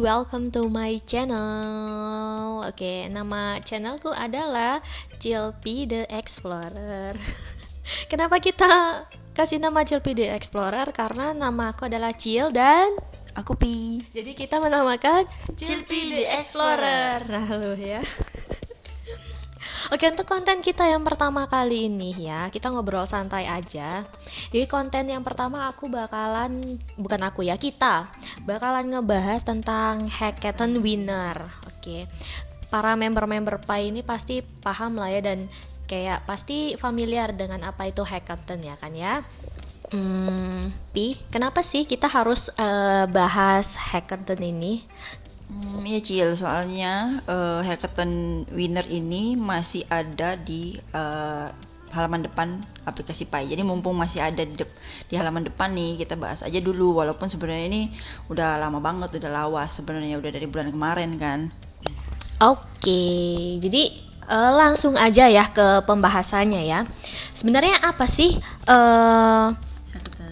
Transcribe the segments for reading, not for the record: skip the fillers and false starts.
welcome to my channel. Oke, nama channelku adalah Cilpi the Explorer. Kenapa kita kasih nama Cilpi the Explorer? Karena nama aku adalah Cil dan Aku Pi. jadi kita menamakan Cilpi the Explorer. Nah, lu ya. Oke, untuk konten kita yang pertama kali ini ya, kita ngobrol santai aja. Jadi konten yang pertama kita bakalan ngebahas tentang hackathon winner. Oke, para member-member PAI ini pasti paham lah ya, dan kayak pasti familiar dengan apa itu hackathon ya kan ya. Pi, kenapa sih kita harus bahas hackathon ini? Ya Cil, soalnya hackathon winner ini masih ada di halaman depan aplikasi Pi. Jadi mumpung masih ada di halaman depan nih, kita bahas aja dulu. Walaupun sebenarnya ini udah lama banget, udah lawas sebenarnya, udah dari bulan kemarin kan. Oke, jadi langsung aja ya ke pembahasannya ya. Sebenarnya apa sih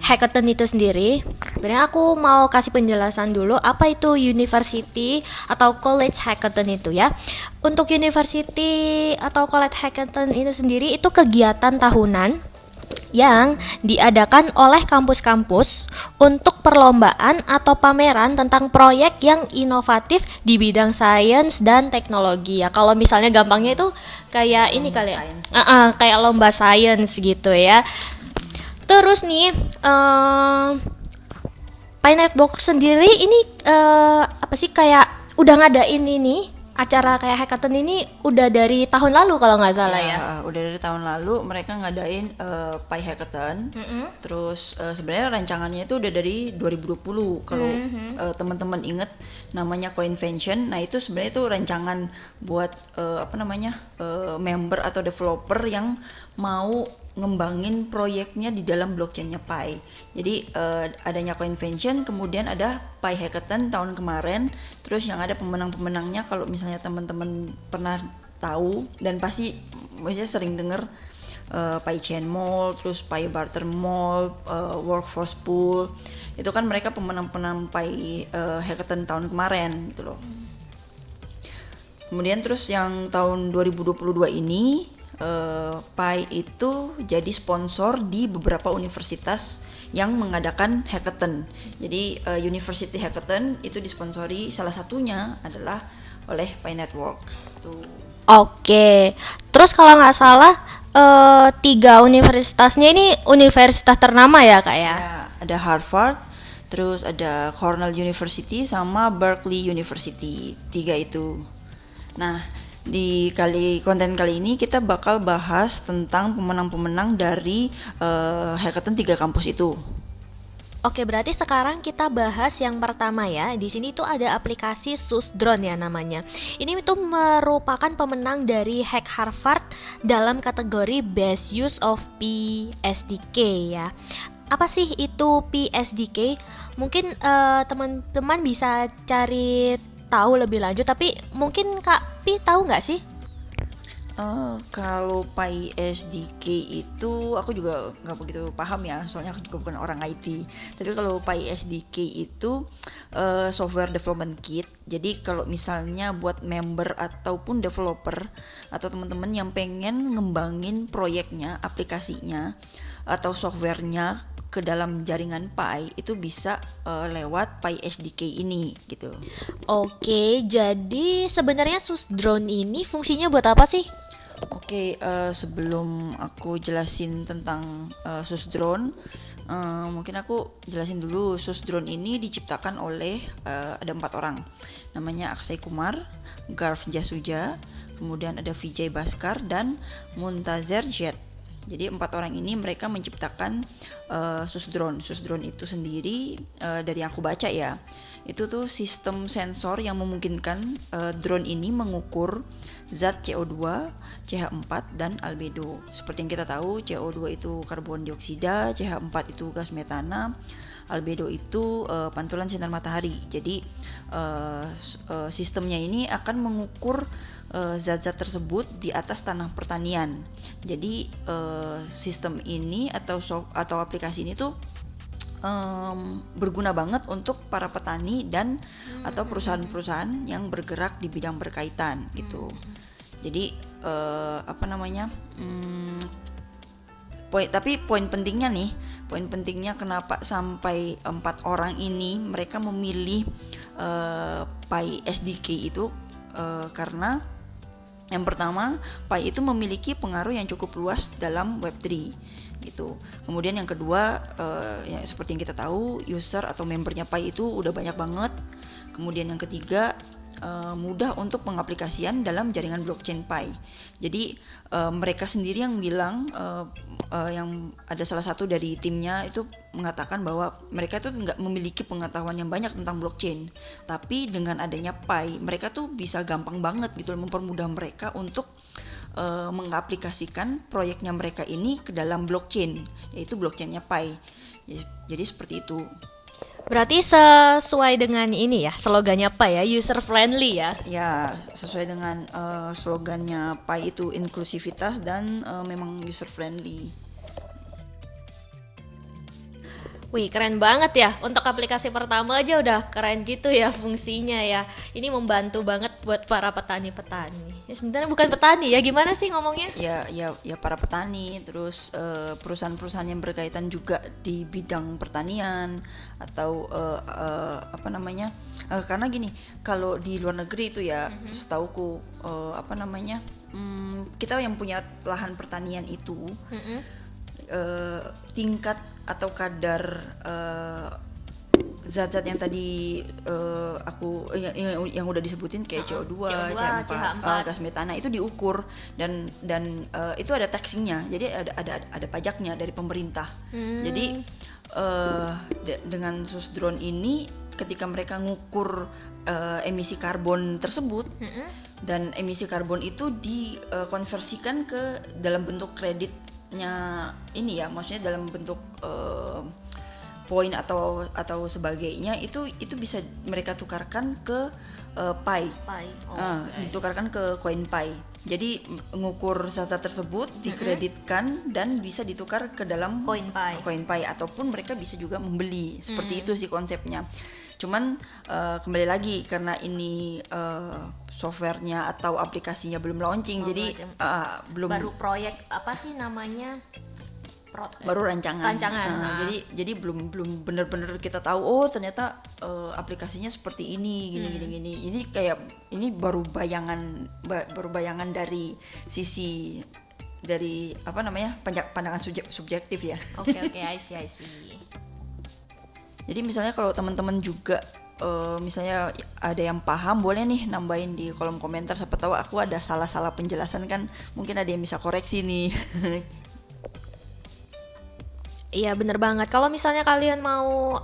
hackathon itu sendiri? Sebenarnya aku mau kasih penjelasan dulu apa itu university atau college hackathon itu ya. Untuk university atau college hackathon itu sendiri itu kegiatan tahunan yang diadakan oleh kampus-kampus untuk perlombaan atau pameran tentang proyek yang inovatif di bidang sains dan teknologi ya. Kalau misalnya gampangnya itu kayak ini kali ya, kayak lomba sains gitu ya. Terus nih, Pi Network sendiri ini apa sih, kayak udah ngadain ini acara kayak hackathon ini udah dari tahun lalu kalau nggak salah ya. Udah dari tahun lalu mereka ngadain Pi Hackathon. Terus sebenarnya rancangannya itu udah dari 2020. Kalau teman-teman inget namanya Coinvention. Nah itu sebenarnya itu rancangan buat member atau developer yang mau ngembangin proyeknya di dalam blockchainnya Pi. Jadi adanya Coinvention, kemudian ada Pi Hackathon tahun kemarin. Terus yang ada pemenang-pemenangnya, kalau misalnya teman-teman pernah tahu dan pasti maksudnya sering dengar Pi Chain Mall, terus Pi Barter Mall, Workforce Pool, itu kan mereka pemenang-pemenang Pi Hackathon tahun kemarin gitu loh. Kemudian terus yang tahun 2022 ini Pi itu jadi sponsor di beberapa universitas yang mengadakan hackathon. Jadi University Hackathon itu disponsori, salah satunya adalah oleh Pi Network. Tuh. Oke, terus kalau nggak salah 3 universitasnya ini universitas ternama ya kak ya? Ya, ada Harvard, terus ada Cornell University sama Berkeley University, 3 itu. Nah, di konten kali ini kita bakal bahas tentang pemenang-pemenang dari hackathon 3 kampus itu. Oke, berarti sekarang kita bahas yang pertama ya. Di sini tuh ada aplikasi Susdrone ya namanya. Ini itu merupakan pemenang dari Hack Harvard dalam kategori Best Use of PSDK ya. Apa sih itu PSDK? Mungkin teman-teman bisa cari tahu lebih lanjut, tapi mungkin Kak Pi tahu nggak sih? Kalau Pi SDK itu aku juga nggak begitu paham ya, soalnya aku juga bukan orang IT. Tapi kalau Pi SDK itu software development kit. Jadi kalau misalnya buat member ataupun developer atau teman-teman yang pengen ngembangin proyeknya, aplikasinya atau softwarenya ke dalam jaringan Pi, itu bisa lewat Pi SDK ini gitu. Oke, jadi sebenarnya Susdrone ini fungsinya buat apa sih? Oke, sebelum aku jelasin tentang Susdrone, mungkin aku jelasin dulu. Susdrone ini diciptakan oleh ada 4 orang, namanya Akshay Kumar, Garv Jasuja, kemudian ada Vijay Bhaskar dan Muntazer Jet. Jadi 4 orang ini mereka menciptakan Susdrone. Susdrone itu sendiri dari yang aku baca ya, itu tuh sistem sensor yang memungkinkan drone ini mengukur zat CO2, CH4 dan albedo. Seperti yang kita tahu, CO2 itu karbon dioksida, CH4 itu gas metana, albedo itu pantulan sinar matahari. Jadi sistemnya ini akan mengukur zat-zat tersebut di atas tanah pertanian. Jadi sistem ini atau aplikasi ini tuh berguna banget untuk para petani dan atau perusahaan-perusahaan yang bergerak di bidang berkaitan gitu. Jadi apa namanya? Poin pentingnya kenapa sampai 4 orang ini mereka memilih Pi SDK itu karena yang pertama, Pi itu memiliki pengaruh yang cukup luas dalam Web3 gitu. Kemudian yang kedua, ya seperti yang kita tahu, user atau membernya Pi itu udah banyak banget. Kemudian yang ketiga, mudah untuk pengaplikasian dalam jaringan blockchain Pi. Jadi mereka sendiri yang bilang, yang ada salah satu dari timnya itu mengatakan bahwa mereka tuh nggak memiliki pengetahuan yang banyak tentang blockchain, tapi dengan adanya Pi mereka tuh bisa gampang banget gitu mempermudah mereka untuk mengaplikasikan proyeknya mereka ini ke dalam blockchain, yaitu blockchainnya Pi. Jadi seperti itu. Berarti sesuai dengan ini ya, slogannya apa ya, user friendly ya? Ya, sesuai dengan slogannya Pi itu inklusivitas dan memang user friendly. Wih, keren banget ya. Untuk aplikasi pertama aja udah keren gitu ya fungsinya ya. Ini membantu banget buat para petani-petani. Ya sebenarnya bukan petani ya, gimana sih ngomongnya? Ya para petani, terus perusahaan-perusahaan yang berkaitan juga di bidang pertanian atau apa namanya? Karena gini, kalau di luar negeri itu ya, setauku apa namanya? Kita yang punya lahan pertanian itu tingkat atau kadar zat-zat yang tadi yang udah disebutin kayak CO2, CH4, gas metana itu diukur dan itu ada taxingnya, jadi ada pajaknya dari pemerintah. Jadi dengan Susdrone ini ketika mereka ngukur emisi karbon tersebut dan emisi karbon itu dikonversikan ke dalam bentuk kreditnya ini ya, maksudnya dalam bentuk poin atau sebagainya, itu bisa mereka tukarkan ke Pi. Ditukarkan ke koin Pi. Jadi ngukur zat tersebut dikreditkan dan bisa ditukar ke dalam koin Pi ataupun mereka bisa juga membeli. Seperti itu sih konsepnya. Cuman kembali lagi karena ini softwarenya atau aplikasinya belum launching, jadi belum, baru proyek apa sih namanya? Baru rancangan. Jadi belum benar-benar kita tahu ternyata aplikasinya seperti ini gini. Ini baru bayangan dari sisi dari apa namanya pandangan subjektif ya. Oke, I see. Jadi misalnya kalau teman-teman juga misalnya ada yang paham, boleh nih nambahin di kolom komentar, siapa tahu aku ada salah-salah penjelasan kan, mungkin ada yang bisa koreksi nih. Iya bener banget. Kalau misalnya kalian mau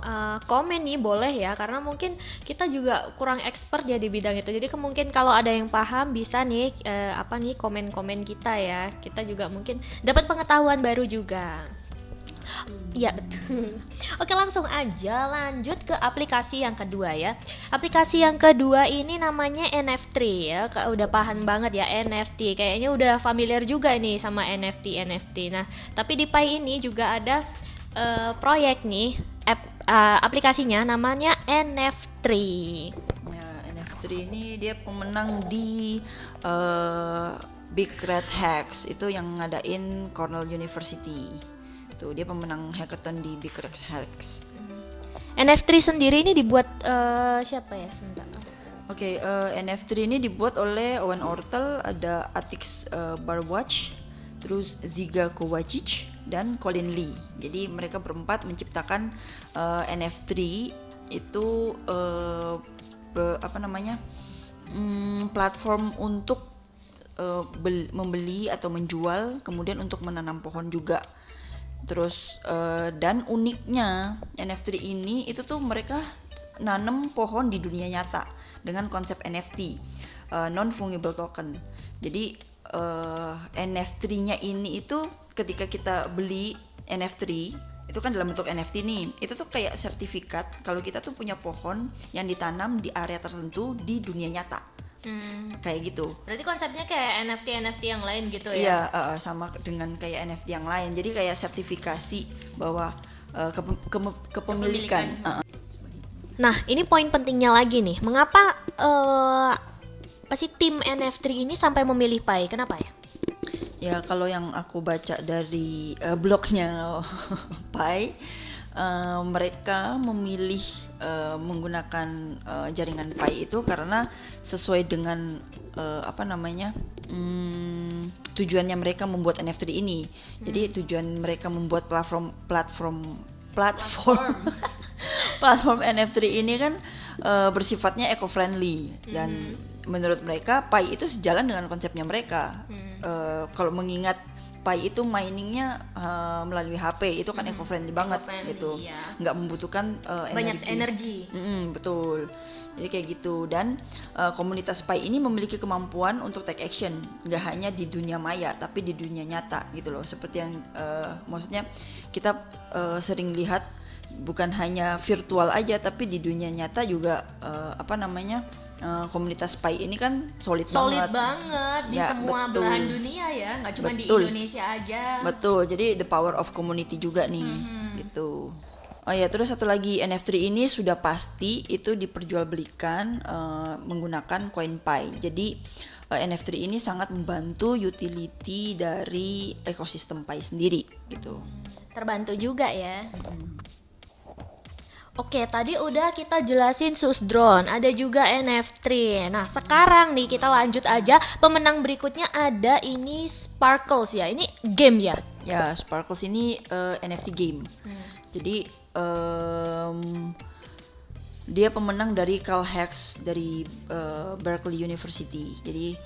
komen nih boleh ya, karena mungkin kita juga kurang expert ya di bidang itu. Jadi mungkin kalau ada yang paham bisa nih komen-komen kita ya. Kita juga mungkin dapat pengetahuan baru juga. Iya betul. Oke, langsung aja lanjut ke aplikasi yang kedua ya. Aplikasi yang kedua ini namanya NF3 ya. Udah paham banget ya NFT. Kayaknya udah familiar juga nih sama NFT. Nah, tapi di Pi ini juga ada proyek nih, aplikasinya namanya NF3. Ya, NF3 ini dia pemenang di Big Red Hacks itu yang ngadain Cornell University. Tuh, dia pemenang hackathon di Big Red Hacks. NF3 sendiri ini dibuat siapa ya? Oke, NF3 ini dibuat oleh Owen Ortel, ada Atix Barwatch, terus Ziga Kovacic dan Colin Lee. Jadi mereka berempat menciptakan NF3 itu platform untuk membeli atau menjual, kemudian untuk menanam pohon juga. Terus dan uniknya NFT ini itu tuh mereka nanam pohon di dunia nyata dengan konsep NFT, non fungible token. Jadi NFT-nya ini itu ketika kita beli NFT itu kan dalam bentuk NFT nih, itu tuh kayak sertifikat kalau kita tuh punya pohon yang ditanam di area tertentu di dunia nyata. Kayak gitu. Berarti konsepnya kayak NFT yang lain gitu ya? Iya, sama dengan kayak NFT yang lain. Jadi kayak sertifikasi bahwa kepemilikan. Nah, ini poin pentingnya lagi nih. Mengapa apa sih tim NF3 ini sampai memilih Pi? Kenapa ya? Ya kalau yang aku baca dari blognya Pi, mereka memilih menggunakan jaringan Pi itu karena sesuai dengan tujuannya mereka membuat NFT ini. Jadi tujuan mereka membuat platform platform NFT ini kan bersifatnya eco-friendly dan menurut mereka Pi itu sejalan dengan konsepnya mereka. Kalau mengingat Pi itu miningnya melalui HP itu kan eco-friendly banget gitu, iya. nggak membutuhkan Banyak energi. Betul. Jadi kayak gitu dan komunitas Pi ini memiliki kemampuan untuk take action nggak hanya di dunia maya tapi di dunia nyata gitu loh. Seperti yang maksudnya kita sering lihat bukan hanya virtual aja tapi di dunia nyata juga komunitas Pi ini kan solid banget di Ya, semua betul. belahan dunia ya, nggak cuma di Betul. Indonesia aja. Betul, jadi the power of community juga nih, gitu. Oh ya, terus satu lagi NFT ini sudah pasti itu diperjualbelikan menggunakan koin Pi. Jadi NFT ini sangat membantu utility dari ekosistem Pi sendiri, gitu. Terbantu juga ya. Oke, tadi udah kita jelasin Susdrone, ada juga NF3. Nah, sekarang nih kita lanjut aja. Pemenang berikutnya ada ini Sparkles ya. Ini game ya. Ya, Sparkles ini NFT game. Jadi dia pemenang dari Calhex dari Berkeley University. Jadi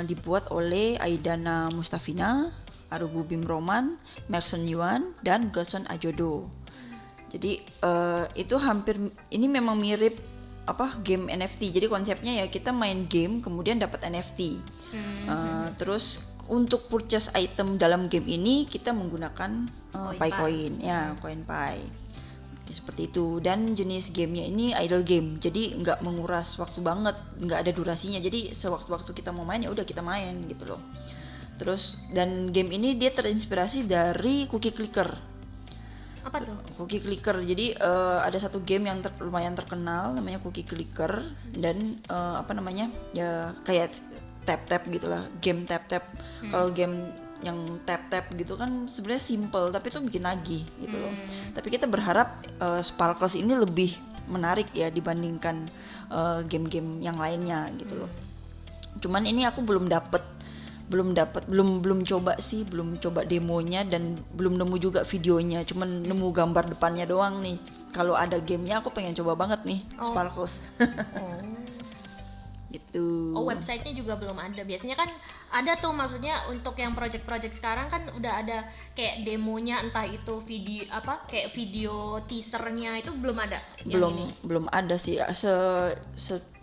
dibuat oleh Aidana Mustafina, Arubu Bim Roman, Maxon Yuan, dan Godson Ajodo. Jadi itu hampir ini memang mirip game NFT. Jadi konsepnya ya kita main game kemudian dapat NFT. Terus untuk purchase item dalam game ini kita menggunakan Pi coin ya, coin Pi. Jadi seperti itu dan jenis gamenya ini idle game. Jadi nggak menguras waktu banget, nggak ada durasinya. Jadi sewaktu-waktu kita mau main ya udah kita main gitu loh. Terus dan game ini dia terinspirasi dari Cookie Clicker. Apa tuh? Cookie Clicker. Jadi ada satu game yang lumayan terkenal namanya Cookie Clicker dan ya kayak tap gitulah, game tap. Kalau game yang tap gitu kan sebenarnya simple tapi itu bikin nagih gitu loh. Tapi kita berharap Sparkles ini lebih menarik ya dibandingkan game-game yang lainnya gitu loh. Cuman ini aku belum coba demonya dan belum nemu juga videonya, cuman nemu gambar depannya doang nih. Kalau ada gamenya aku pengen coba banget nih Sparkles. Gitu. Oh, websitenya juga belum ada. Biasanya kan ada tuh, maksudnya untuk yang project-project sekarang kan udah ada kayak demonya, entah itu video kayak video teasernya, itu belum ada. Belum ada sih.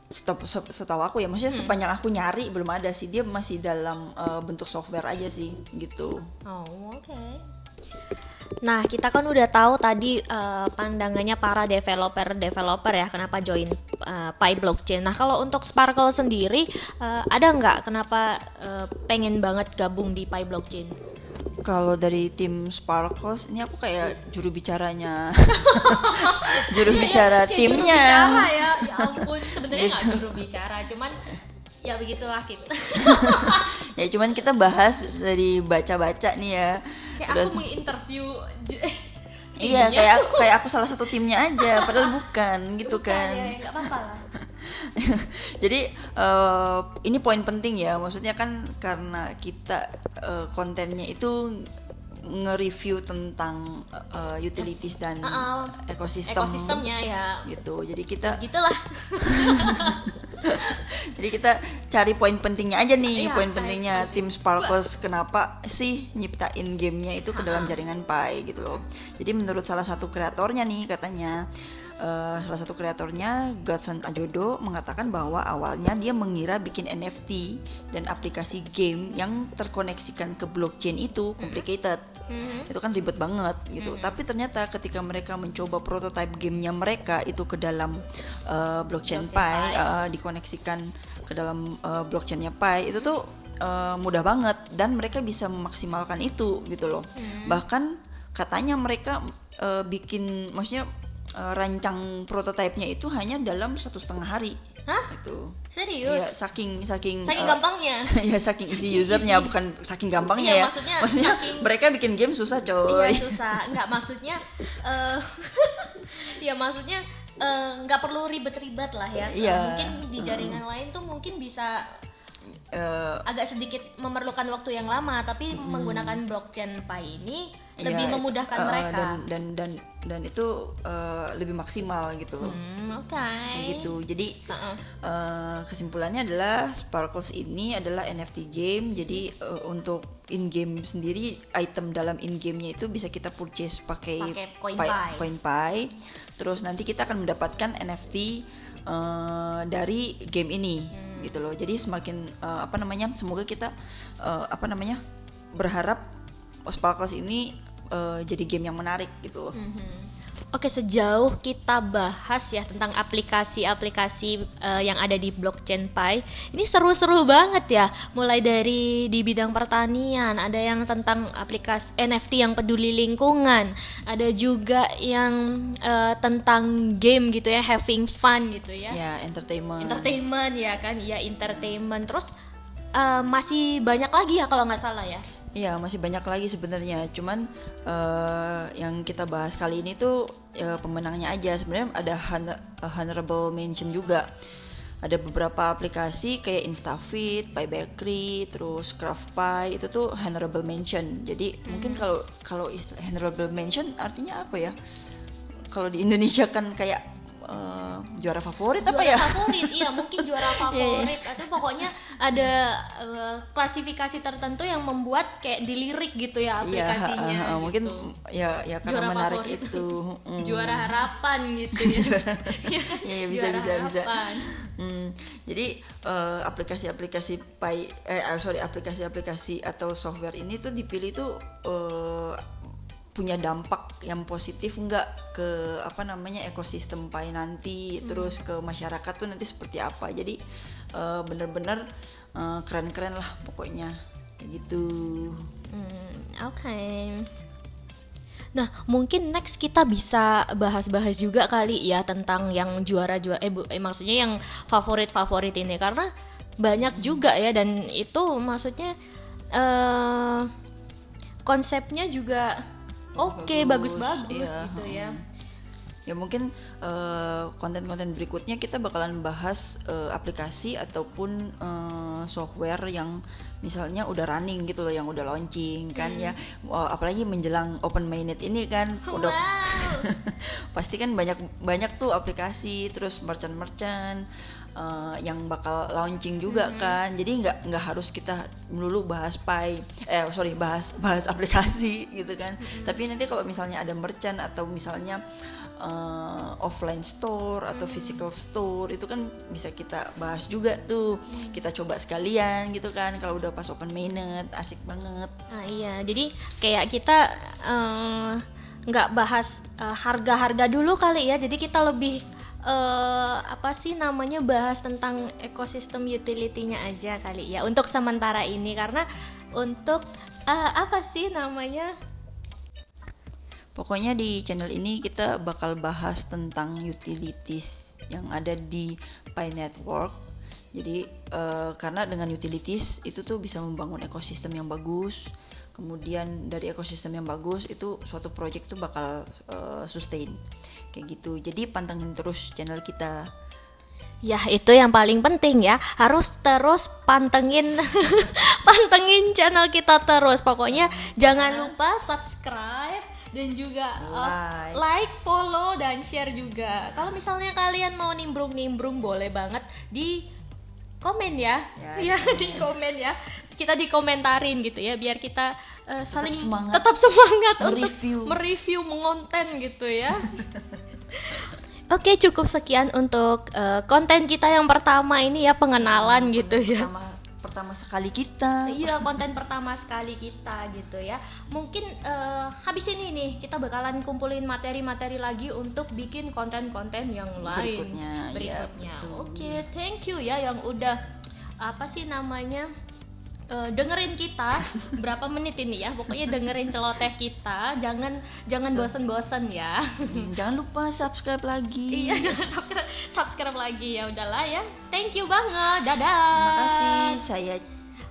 Setahu aku ya, maksudnya sepanjang aku nyari belum ada sih. Dia masih dalam bentuk software aja sih gitu. Oh, oke. Nah, kita kan udah tahu tadi pandangannya para developer ya, kenapa join Pi Blockchain. Nah, kalau untuk Sparkle sendiri ada nggak kenapa pengen banget gabung di Pi Blockchain? Kalau dari tim Sparkles ini aku kayak juru bicaranya, juru bicara timnya. Juru bicara ya ampun, sebenarnya nggak juru bicara, cuman ya begitulah kita. Ya cuman kita bahas dari baca-baca nih ya. Kayak aku menginterview. Iya, kayak aku salah satu timnya aja, padahal bukan gitu kan. Ya, nggak apa-apa lah. Jadi ini poin penting ya, maksudnya kan karena kita kontennya itu nge-review tentang utilities dan ekosistemnya ya. Gitu. Jadi kita gitulah. Jadi kita cari poin pentingnya aja nih, Iya, poin pentingnya tim Sparkles kenapa sih nyiptain gamenya itu ke dalam jaringan Pi gitu loh. Jadi menurut salah satu kreatornya nih katanya, salah satu kreatornya Godson Ajodo mengatakan bahwa awalnya dia mengira bikin NFT dan aplikasi game yang terkoneksikan ke blockchain itu complicated. Itu kan ribet banget gitu. Tapi ternyata ketika mereka mencoba prototype gamenya mereka itu ke dalam blockchain Pi, dikoneksikan ke dalam blockchainnya Pi, itu tuh mudah banget dan mereka bisa memaksimalkan itu gitu loh. Bahkan katanya mereka bikin, maksudnya rancang prototipenya itu hanya dalam 1,5 hari. Hah? Itu. Serius? Ya, saking Gampangnya. ya saking isi usernya, bukan saking gampangnya Iya, ya. maksudnya mereka bikin game susah, coy. Iya, susah. Enggak, maksudnya ya maksudnya nggak perlu ribet-ribet lah ya. Iya. Mungkin di jaringan lain tuh mungkin bisa agak sedikit memerlukan waktu yang lama, tapi menggunakan blockchain Pi ini lebih memudahkan mereka. Dan itu lebih maksimal gitu loh. Oke. Gitu. Jadi kesimpulannya adalah Sparkles ini adalah NFT game. Jadi untuk in game sendiri, item dalam in game-nya itu bisa kita purchase pakai Coin Pi. Terus nanti kita akan mendapatkan NFT dari game ini gitu loh. Jadi semakin semoga kita berharap Sparkles ini jadi game yang menarik gitu loh. Oke, sejauh kita bahas ya tentang aplikasi-aplikasi yang ada di blockchain Pi, ini seru-seru banget ya. Mulai dari di bidang pertanian, ada yang tentang aplikasi NFT yang peduli lingkungan, ada juga yang tentang game gitu ya, having fun gitu ya. Ya, entertainment ya kan, ya entertainment. Terus masih banyak lagi ya kalau nggak salah ya. Iya, masih banyak lagi sebenarnya. Cuman yang kita bahas kali ini tuh pemenangnya aja. Sebenarnya ada honorable mention juga. Ada beberapa aplikasi kayak InstaFit, Pi Bakery, terus CraftPi, itu tuh honorable mention. Jadi mungkin kalau honorable mention artinya apa ya? Kalau di Indonesia kan kayak juara favorit apa ya? Juara favorit, iya mungkin juara favorit atau pokoknya ada klasifikasi tertentu yang membuat kayak dilirik gitu ya aplikasinya. Gitu. Mungkin ya karena juara menarik favorit. itu. Juara harapan gitu ya. Ya bisa. Jadi aplikasi-aplikasi aplikasi-aplikasi atau software ini tuh dipilih tuh punya dampak yang positif enggak ke ekosistem Pi nanti, terus ke masyarakat tuh nanti seperti apa. Jadi bener-bener keren-keren lah pokoknya gitu. Oke. Nah, mungkin next kita bisa bahas-bahas juga kali ya tentang yang maksudnya yang favorit-favorit ini, karena banyak juga ya, dan itu maksudnya konsepnya juga bagus gitu ya. Ya mungkin konten-konten berikutnya kita bakalan bahas aplikasi ataupun software yang misalnya udah running gitu loh, yang udah launching kan ya. Apalagi menjelang open mainnet ini kan udah pasti kan banyak tuh aplikasi, terus merchant yang bakal launching juga kan. Jadi nggak harus kita melulu bahas bahas aplikasi gitu kan. Tapi nanti kalau misalnya ada merchant atau misalnya offline store atau physical store, itu kan bisa kita bahas juga tuh. Kita coba sekalian gitu kan kalau udah pas open mainnet, asik banget. Nah iya, jadi kayak kita nggak bahas harga-harga dulu kali ya. Jadi kita lebih bahas tentang ekosistem utility-nya aja kali ya untuk sementara ini, karena untuk pokoknya di channel ini kita bakal bahas tentang utilities yang ada di Pi Network. Jadi karena dengan utilities itu tuh bisa membangun ekosistem yang bagus. Kemudian dari ekosistem yang bagus itu suatu project tuh bakal sustain kayak gitu. Jadi pantengin terus channel kita. Ya, itu yang paling penting ya. Harus terus pantengin channel kita terus. Pokoknya jangan lupa subscribe dan juga like, follow, dan share juga. Kalau misalnya kalian mau nimbrung boleh banget di komen ya. Di komen ya. Kita dikomentarin gitu ya, biar kita saling tetap semangat untuk mereview, mengonten gitu ya. Oke, cukup sekian untuk konten kita yang pertama ini ya, pengenalan gitu ya. Pertama sekali kita. Iya, konten pertama sekali kita gitu ya. Mungkin habis ini nih kita bakalan kumpulin materi-materi lagi untuk bikin konten-konten yang lain berikutnya. Ya, Oke, thank you ya yang udah dengerin kita berapa menit ini ya. Pokoknya dengerin celoteh kita, jangan bosan-bosan ya. Jangan lupa subscribe lagi. Iya, jangan subscribe lagi ya. Udahlah ya. Thank you banget. Dadah. Terima kasih. Saya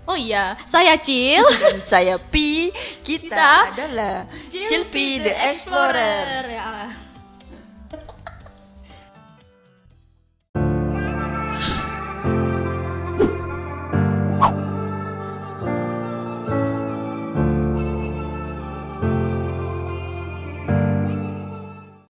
Oh iya, saya Cil. dan saya Pi. Kita Kita adalah Cilpi Cilpi the Explorer. Ya.